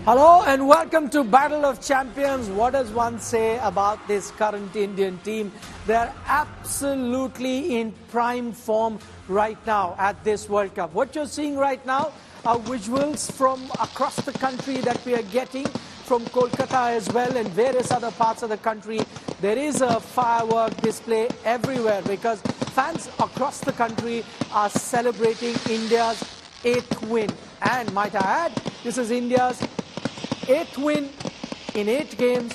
Hello and welcome to Battle of Champions. What does one say about this current Indian team? They're absolutely in prime form right now at this World Cup. What you're seeing right now are visuals from across the country that we are getting from Kolkata as well and various other parts of the country. There is a firework display everywhere because fans across the country are celebrating India's 8th win. And might I add, this is India's 8th win in 8 games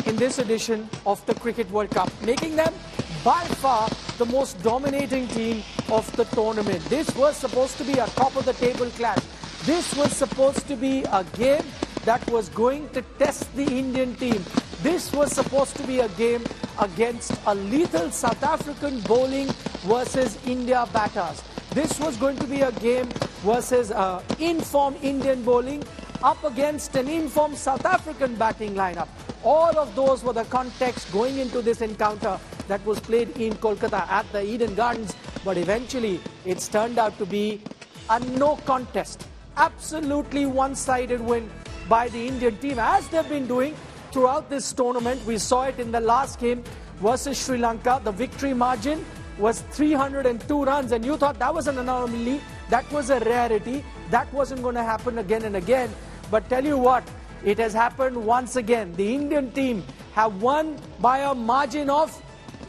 in this edition of the Cricket World Cup, making them by far the most dominating team of the tournament. This was supposed to be a top-of-the-table clash. This was supposed to be a game that was going to test the Indian team. This was supposed to be a game against a lethal South African bowling versus India batters. This was going to be a game versus in-form Indian bowling up against an informed South African batting lineup. All of those were the context going into this encounter that was played in Kolkata at the Eden Gardens. But eventually, it's turned out to be a no contest. Absolutely one-sided win by the Indian team, as they've been doing throughout this tournament. We saw it in the last game versus Sri Lanka. The victory margin was 302 runs, and you thought that was an anomaly. That was a rarity. That wasn't going to happen again and again. But tell you what, it has happened once again. The Indian team have won by a margin of,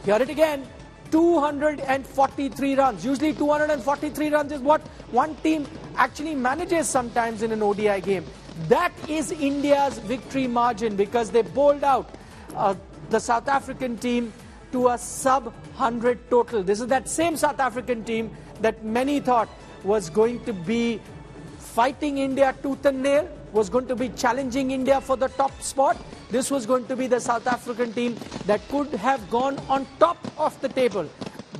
hear it again, 243 runs. Usually 243 runs is what one team actually manages sometimes in an ODI game. That is India's victory margin because they bowled out the South African team to a sub-100 total. This is that same South African team that many thought was going to be fighting India tooth and nail, was going to be challenging India for the top spot. This was going to be the South African team that could have gone on top of the table.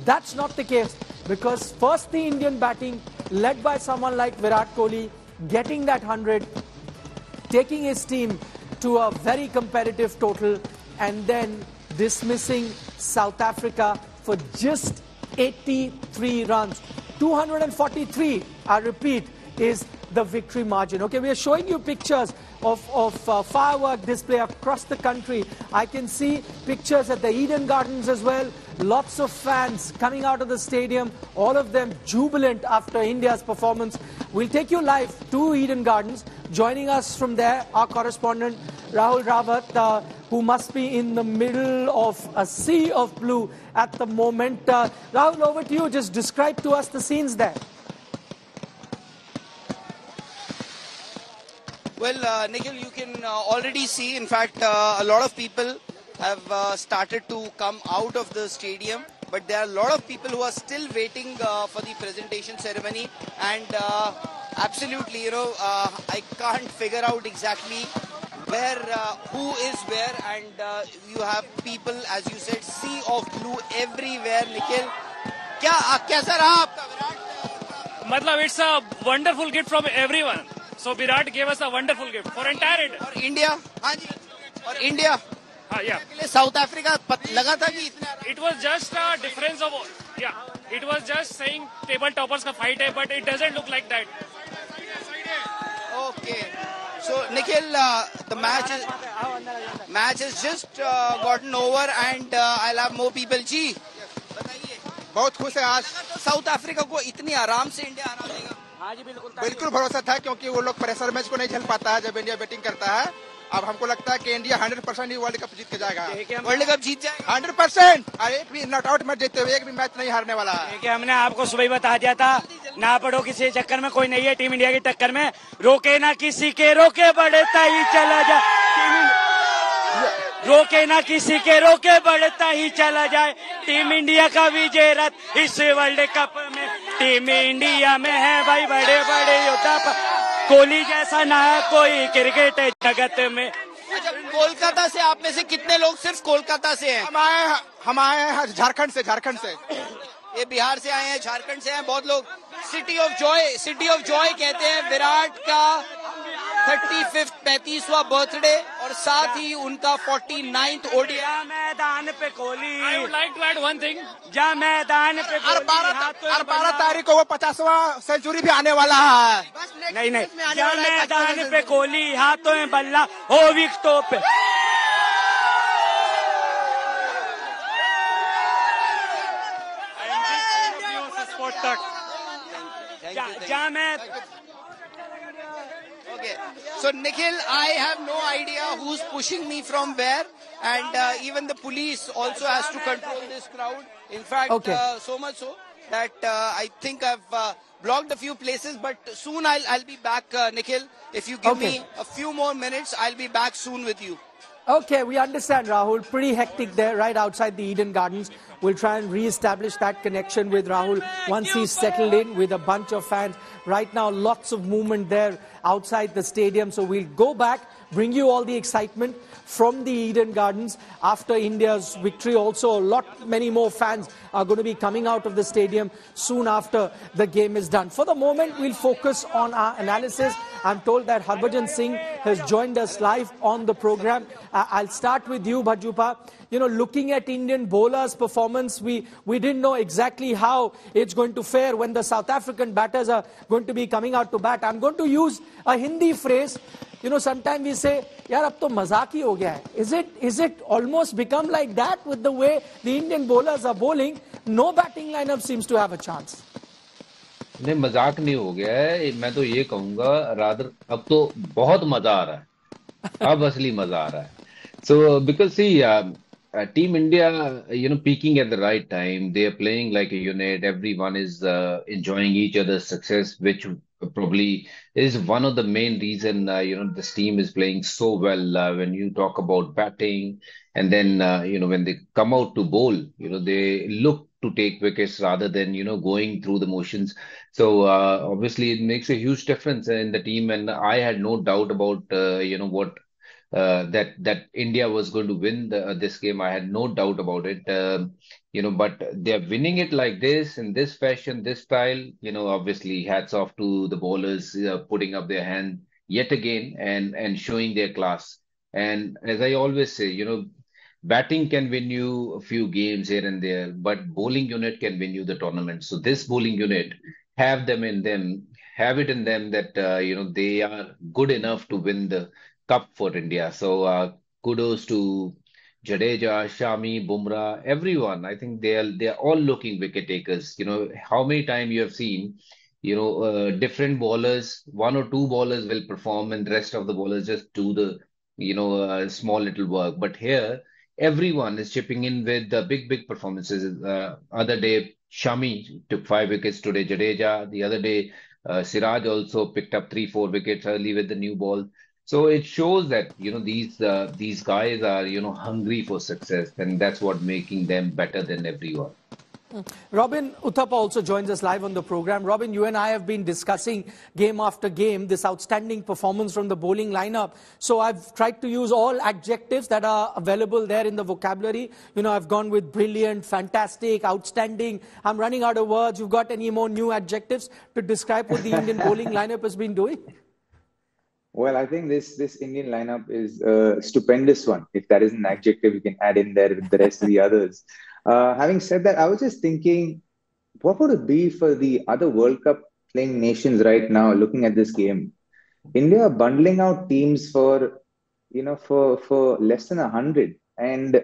That's not the case because first the Indian batting, led by someone like Virat Kohli, getting that 100, taking his team to a very competitive total, and then dismissing South Africa for just 83 runs. 243, I repeat, is the victory margin. Okay, we are showing you pictures of firework display across the country. I can see pictures at the Eden Gardens as well. Lots of fans coming out of the stadium, all of them jubilant after India's performance. We'll take you live to Eden Gardens. Joining us from there, our correspondent Rahul Rawat, who must be in the middle of a sea of blue at the moment. Rahul, over to you. Just describe to us the scenes there. Well, Nikhil, you can already see, in fact, a lot of people have started to come out of the stadium. But there are a lot of people who are still waiting for the presentation ceremony. And absolutely, I can't figure out exactly where, who is where. And you have people, as you said, sea of blue everywhere, Nikhil. Kaisa raha aapka, Virat? Matlab, it's a wonderful gift from everyone. So Virat gave us a wonderful gift for entire India. और India, हाँ जी, और India, हाँ, yeah. South Africa लगा था कि इतना. It was just a difference of, yeah. It was just saying table toppers का fight है, but it doesn't look like that. Okay. So Nikhil, the match has just gotten over, and I'll have more people. जी, बताइए. बहुत खुश है आज. South Africa को इतनी आराम से इंडिया हरा देगा. हाँ जी, बिल्कुल भरोसा था क्योंकि वो लोग प्रेशर मैच को नहीं झेल पाता है जब इंडिया बैटिंग करता है. अब हमको लगता है कि इंडिया 100% ही वर्ल्ड कप जीत के जाएगा. वर्ल्ड कप जीत जाएगा 100%. और एक भी नॉट आउट मैच जीतते हुए एक भी मैच नहीं हारने वाला है. हमने आपको सुबह ही बता दिया था, ना पड़ो किसी चक्कर में, कोई नहीं है टीम इंडिया की टक्कर में. रोके ना किसी के, रोके बढ़ता ही चला जाए. रोके ना किसी के, रोके बढ़ता ही चला जाए. टीम इंडिया का विजय रथ इस वर्ल्ड कप में टीम इंडिया में है भाई. बड़े बड़े योद्धा, कोहली जैसा ना कोई क्रिकेट जगत में. अच्छा, कोलकाता से आप में से कितने लोग सिर्फ कोलकाता से हैं? हम आए हैं झारखंड से. ये बिहार से आए हैं, झारखंड से हैं बहुत लोग. सिटी ऑफ जॉय कहते हैं विराट का 35वां बर्थडे. और और साथ ही उनका 49th ODI। जा मैदान पे Kohli, I would like to add one thing. जा मैदान पे और कोहली, 12 तारीख को वो 50वां सेंचुरी भी आने वाला है। नहीं नहीं, जा मैदान पे कोहली, हाथों में बल्ला हो विकेटों पे। जा मैं Okay, so Nikhil, I have no idea who's pushing me from where, and even the police also has to control this crowd. In fact, so much so that I think I've blocked a few places, but soon I'll be back, Nikhil. If you give me a few more minutes, I'll be back soon with you. Okay, we understand, Rahul. Pretty hectic there, right outside the Eden Gardens. We'll try and re-establish that connection with Rahul once he's settled in with a bunch of fans. Right now, lots of movement there outside the stadium. So we'll go back, bring you all the excitement from the Eden Gardens after India's victory. Also, many more fans are going to be coming out of the stadium soon after the game is done. For the moment, we'll focus on our analysis. I'm told that Harbhajan Singh has joined us live on the program. I'll start with you, Bhajupa. You know, looking at Indian bowlers' performance, we didn't know exactly how it's going to fare when the South African batters are going to be coming out to bat. I'm going to use a Hindi phrase. You know, sometimes we say, yaar, ab to mazak hi ho gaya hai. Is it almost become like that with the way the Indian bowlers are bowling? No batting lineup seems to have a chance. नहीं, मजाक नहीं हो गया है। मैं तो ये कहूंगा रादर अब तो बहुत मजा आ रहा है। अब असली मजा आ रहा है। So because see, Team India, peaking at the right time. They are playing like a unit. Everyone is enjoying each other's success, which probably is one of the main reason, this team is playing so well. When you talk about batting and then, when they come out to bowl, they look to take wickets rather than, going through the motions. So, obviously it makes a huge difference in the team. And I had no doubt about, that India was going to win this game. I had no doubt about it. But they're winning it like this, in this fashion, this style. Obviously, hats off to the bowlers putting up their hand yet again and showing their class. And as I always say, batting can win you a few games here and there, but bowling unit can win you the tournament. So this bowling unit have it in them that they are good enough to win the cup for India. So kudos to Jadeja, Shami, Bumrah, everyone. I think they are all looking wicket takers. How many times you have seen, different bowlers, one or two bowlers will perform and the rest of the bowlers just do the, small little work. But here, everyone is chipping in with the big performances. Other day, Shami took 5 wickets. Today, Jadeja. The other day, Siraj also picked up 3-4 wickets early with the new ball. So it shows that, these guys are, hungry for success, and that's what making them better than everyone. Robin Uthappa also joins us live on the program. Robin, you and I have been discussing game after game this outstanding performance from the bowling lineup. So I've tried to use all adjectives that are available there in the vocabulary. I've gone with brilliant, fantastic, outstanding. I'm running out of words. You've got any more new adjectives to describe what the Indian bowling lineup has been doing? Well, I think this Indian lineup is a stupendous one. If that is an adjective, you can add in there with the rest of the others. Having said that, I was just thinking, what would it be for the other World Cup playing nations right now looking at this game? India are bundling out teams for less than 100, and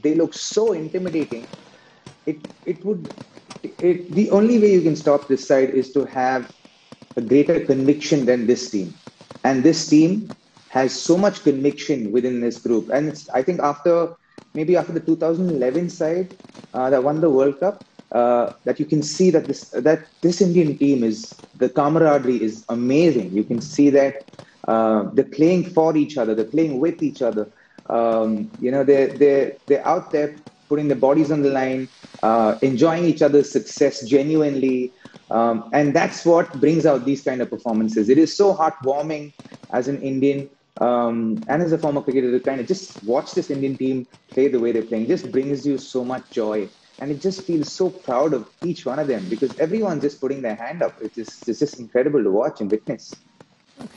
they look so intimidating. The only way you can stop this side is to have a greater conviction than this team. And this team has so much conviction within this group. And I think after the 2011 side that won the World Cup, that you can see that this Indian team the camaraderie is amazing. You can see that they're playing for each other, they're playing with each other. They're out there putting their bodies on the line, enjoying each other's success genuinely. And that's what brings out these kind of performances. It is so heartwarming as an Indian and as a former cricketer to kind of just watch this Indian team play the way they're playing. It just brings you so much joy. And it just feels so proud of each one of them because everyone's just putting their hand up. It's just incredible to watch and witness.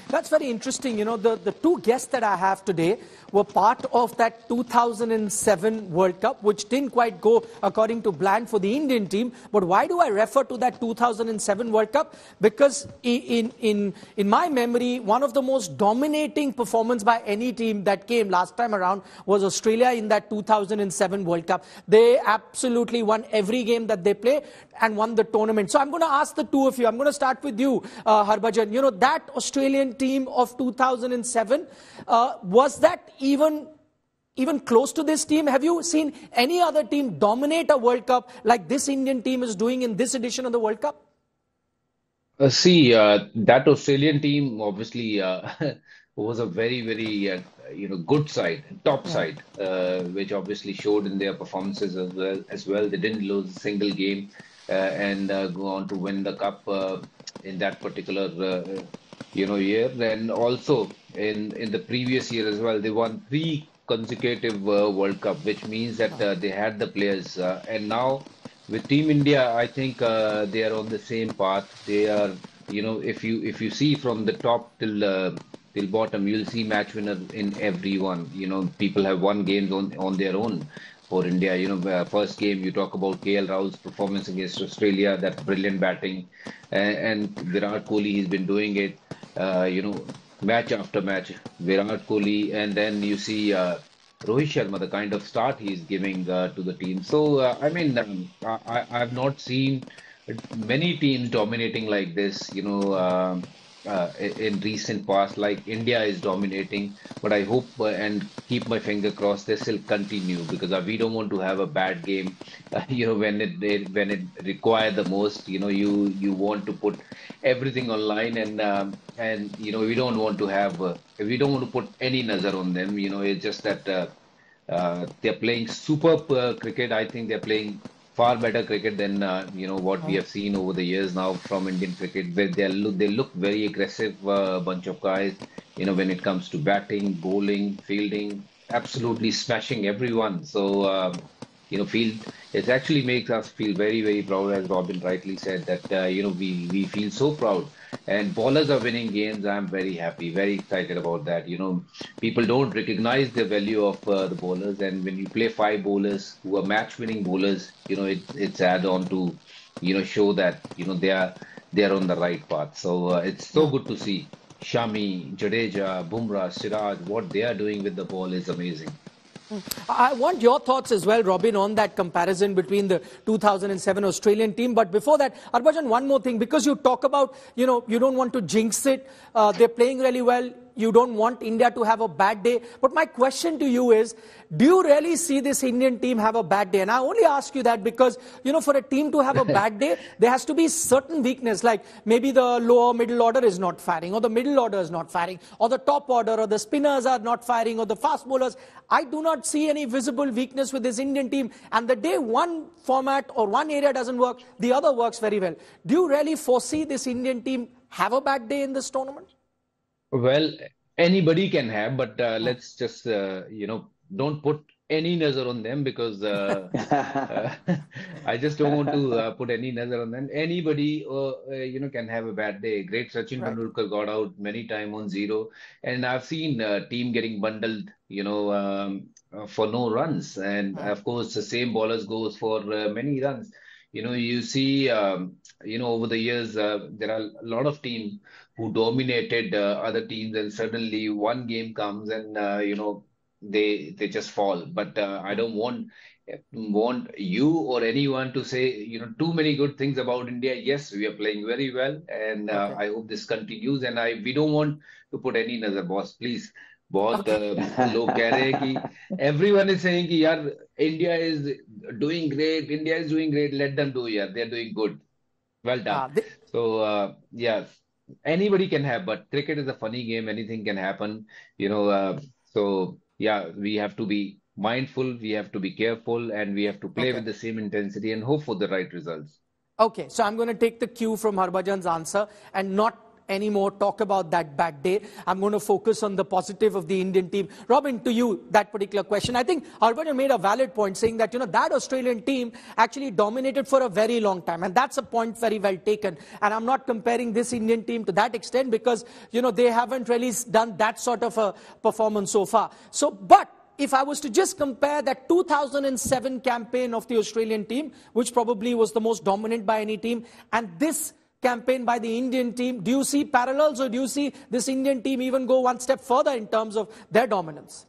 That's very interesting. You know, the two guests that I have today were part of that 2007 World Cup, which didn't quite go according to plan for the Indian team. But why do I refer to that 2007 World Cup? Because in my memory, one of the most dominating performance by any team that came last time around was Australia in that 2007 World Cup. They absolutely won every game that they play and won the tournament. So I'm going to ask the two of you. I'm going to start with you, Harbhajan. You know, that Australian team of 2007, was that even close to this team? Have you seen any other team dominate a World Cup like this Indian team is doing in this edition of the World Cup? That Australian team obviously was a very, very good side, top side, which obviously showed in their performances as well. They didn't lose a single game and go on to win the cup in that particular year. And also in the previous year as well, they won three consecutive World Cup, which means that they had the players. And now with Team India, I think they are on the same path. They are, if you see from the top till bottom, you'll see match winner in every one. People have won games on their own for India. First game you talk about KL Rahul's performance against Australia, that brilliant batting, and Virat Kohli, he's been doing it. Match after match, Virat Kohli, and then you see Rohit Sharma, the kind of start he's giving to the team. So, I have not seen many teams dominating like this, in recent past, like India is dominating. But I hope and keep my finger crossed they still continue, because we don't want to have a bad game, when it require the most. You want to put everything online, and we don't want to put any nazar on them. It's just that they're playing superb cricket. I think they're playing far better cricket than what we have seen over the years now from Indian cricket, where they look very aggressive bunch of guys. When it comes to batting, bowling, fielding, absolutely smashing everyone. So it actually makes us feel very, very proud, as Robin rightly said, that we feel so proud. And bowlers are winning games. I'm very happy, very excited about that. People don't recognize the value of the bowlers, and when you play five bowlers who are match-winning bowlers, it's add on to show that they are on the right path. So it's so good to see Shami, Jadeja, Bumrah, Siraj. What they are doing with the ball is amazing. I want your thoughts as well, Robin, on that comparison between the 2007 Australian team. But before that, Harbhajan, one more thing, because you talk about, you don't want to jinx it. They're playing really well. You don't want India to have a bad day. But my question to you is, do you really see this Indian team have a bad day? And I only ask you that because, for a team to have a bad day, there has to be certain weakness, like maybe the lower middle order is not firing, or the middle order is not firing, or the top order, or the spinners are not firing, or the fast bowlers. I do not see any visible weakness with this Indian team. And the day one format or one area doesn't work, the other works very well. Do you really foresee this Indian team have a bad day in this tournament? Well, anybody can have, but let's just, don't put any nazar on them, because I just don't want to put any nazar on them. Anybody, can have a bad day. Great Sachin Tendulkar got out many times on zero, and I've seen team getting bundled, for no runs. And of course, the same bowlers goes for many runs. You see, over the years, there are a lot of teams who dominated other teams, and suddenly one game comes and they just fall. But I don't want you or anyone to say too many good things about India. Yes, we are playing very well, and I hope this continues. And we don't want to put any nazar, boss, please. बहुत लोग कह रहे हैं कि everyone is saying कि यार India is doing great, let them do, yeah, they're doing good, well done. So yeah, anybody can have, but cricket is a funny game, anything can happen, so yeah, we have to be mindful, we have to be careful, and we have to play with the same intensity and hope for the right results. Okay, so I'm going to take the cue from Harbhajan's answer and not anymore talk about that bad day. I'm going to focus on the positive of the Indian team. Robin, to you, that particular question. I think Harbhajan made a valid point saying that, that Australian team actually dominated for a very long time. And that's a point very well taken. And I'm not comparing this Indian team to that extent because, they haven't really done that sort of a performance so far. But if I was to just compare that 2007 campaign of the Australian team, which probably was the most dominant by any team, and this campaign by the Indian team, do you see parallels or do you see this Indian team even go one step further in terms of their dominance?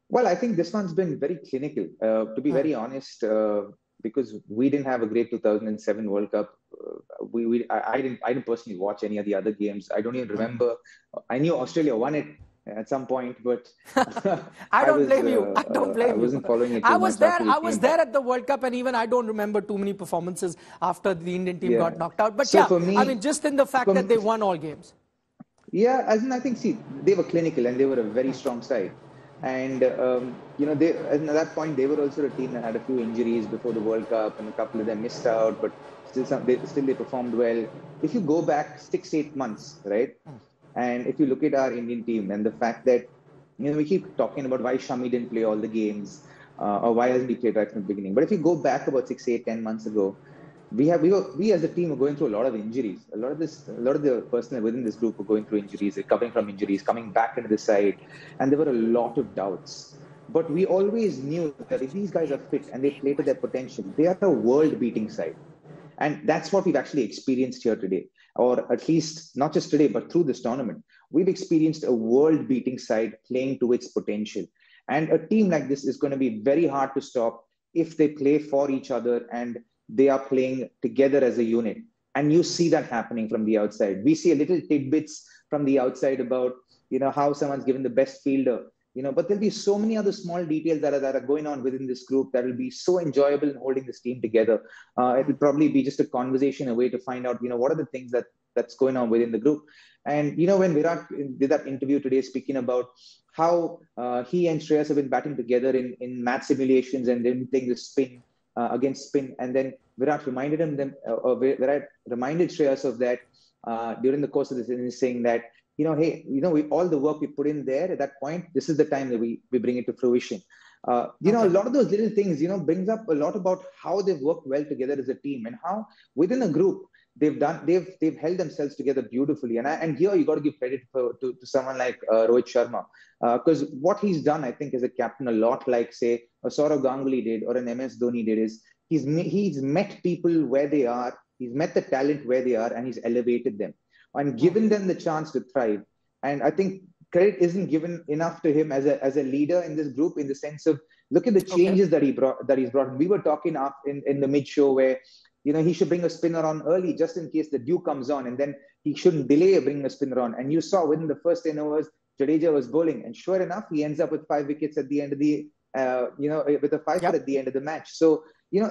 Well, I think this one's been very clinical, to be very honest, because we didn't have a great 2007 World Cup. I didn't personally watch any of the other games. I don't even remember. I knew Australia won it at some point, but I don't blame you. I don't blame you. I wasn't following it. I was there at the World Cup, and even I don't remember too many performances after the Indian team got knocked out. But for me, I mean, just in the fact that they won all games. Yeah, as in I think, they were clinical and they were a very strong side. And they at that point they were also a team that had a few injuries before the World Cup, and a couple of them missed out, but still they performed well. If you go back 6-8 months, right? And if you look at our Indian team and the fact that, we keep talking about why Shami didn't play all the games or why hasn't he played right from the beginning. But if you go back about 6, 8, 10 months ago, we as a team were going through a lot of injuries. A lot of the personnel within this group were going through injuries, recovering from injuries, coming back into the side. And there were a lot of doubts. But we always knew that if these guys are fit and they play to their potential, they are a world-beating side. And that's what we've actually experienced here today. Or at least not just today, but through this tournament, we've experienced a world-beating side playing to its potential. And a team like this is going to be very hard to stop if they play for each other and they are playing together as a unit. And you see that happening from the outside. We see a little tidbits from the outside about, how someone's given the best fielder, but there'll be so many other small details that are going on within this group that will be so enjoyable in holding this team together. It will probably be just a conversation away to find out, what are the things that's going on within the group. And, when Virat did that interview today, speaking about how he and Shreyas have been batting together in match simulations and then playing the spin against spin. And then Virat reminded Shreyas of that during the course of this inning, saying that, hey, all the work we put in there at that point, this is the time that we bring it to fruition. A lot of those little things, brings up a lot about how they've worked well together as a team and how within a group they've held themselves together beautifully. And here you got to give credit to someone like Rohit Sharma, because what he's done, I think, as a captain, a lot like, say, a Saurav Ganguly did or an MS Dhoni did, is he's met people where they are, he's met the talent where they are, and he's elevated them and given them the chance to thrive. And I think credit isn't given enough to him as a leader in this group, in the sense of, look at the changes that he's brought. We were talking up in the mid-show where, he should bring a spinner on early just in case the dew comes on, and then he shouldn't delay bringing a spinner on. And you saw within the first 10 overs, Jadeja was bowling, and sure enough, he ends up with 5 wickets at the end of the, with a 5 at the end of the match. So,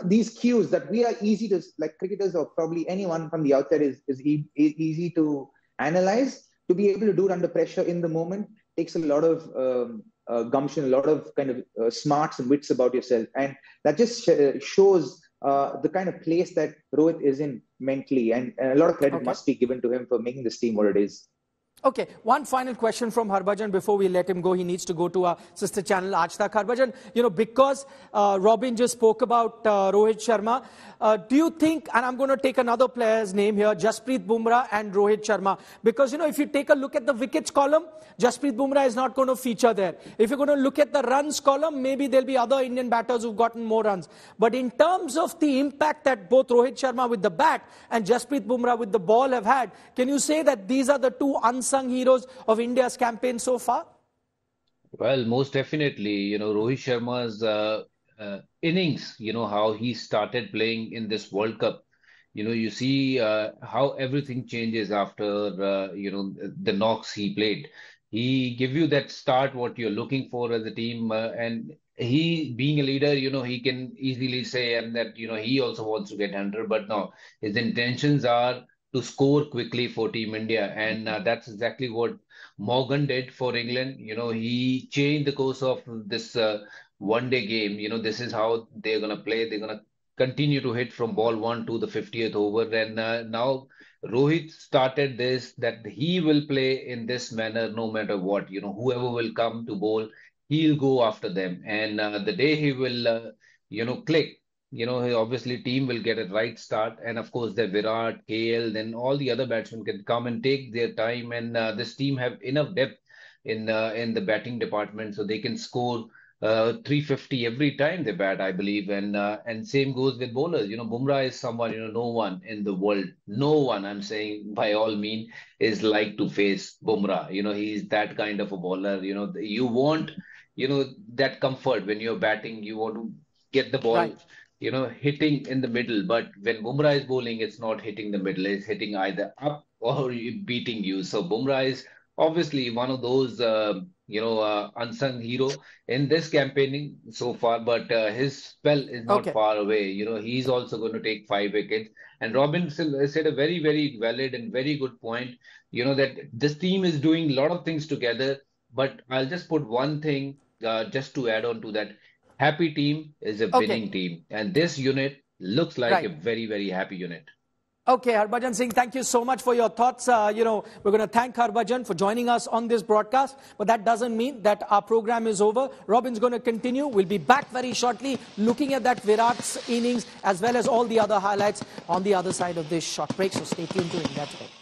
these cues that we are easy to, like cricketers or probably anyone from the outside is easy to analyze. To be able to do it under pressure in the moment takes a lot of gumption, a lot of kind of smarts and wits about yourself. And that just shows the kind of place that Rohit is in mentally. And a lot of credit must be given to him for making this team what it is. Okay, one final question from Harbhajan before we let him go. He needs to go to our sister channel, Aaj Tak. Harbhajan, because Robin just spoke about Rohit Sharma, do you think, and I'm going to take another player's name here, Jasprit Bumrah and Rohit Sharma, because, if you take a look at the wickets column, Jasprit Bumrah is not going to feature there. If you're going to look at the runs column, maybe there'll be other Indian batters who've gotten more runs. But in terms of the impact that both Rohit Sharma with the bat and Jasprit Bumrah with the ball have had, can you say that these are the two unsung heroes of India's campaign so far? Well, most definitely, Rohit Sharma's innings, how he started playing in this World Cup. You see how everything changes after, the knocks he played. He give you that start, what you're looking for as a team. And he, being a leader, he can easily say and that, he also wants to get 100. But no, his intentions are to score quickly for Team India. And that's exactly what Morgan did for England. He changed the course of this one-day game. This is how they're going to play. They're going to continue to hit from ball 1 to the 50th over. And now Rohit started this, that he will play in this manner no matter what. Whoever will come to bowl, he'll go after them. And the day he will, click, obviously team will get a right start. And of course, the Virat, KL, then all the other batsmen can come and take their time. And this team have enough depth in the batting department, so they can score 350 every time they bat, I believe. And same goes with bowlers. Bumrah is someone, no one in the world, no one, I'm saying by all mean, is like to face Bumrah. He's that kind of a bowler. You want, that comfort when you're batting. You want to get the ball, Right. hitting in the middle. But when Bumrah is bowling, it's not hitting the middle. It's hitting either up or beating you. So Bumrah is obviously one of those, unsung hero in this campaigning so far, but his spell is not Okay. far away. He's also going to take 5 wickets. And Robin said a very, very valid and very good point, that this team is doing a lot of things together. But I'll just put one thing, just to add on to that. Happy team is a Okay. winning team. And this unit looks like a Right. very, very happy unit. Okay, Harbhajan Singh, thank you so much for your thoughts. We're going to thank Harbhajan for joining us on this broadcast, but that doesn't mean that our program is over. Robin's going to continue. We'll be back very shortly looking at that Virat's innings as well as all the other highlights on the other side of this short break. So stay tuned to India Today.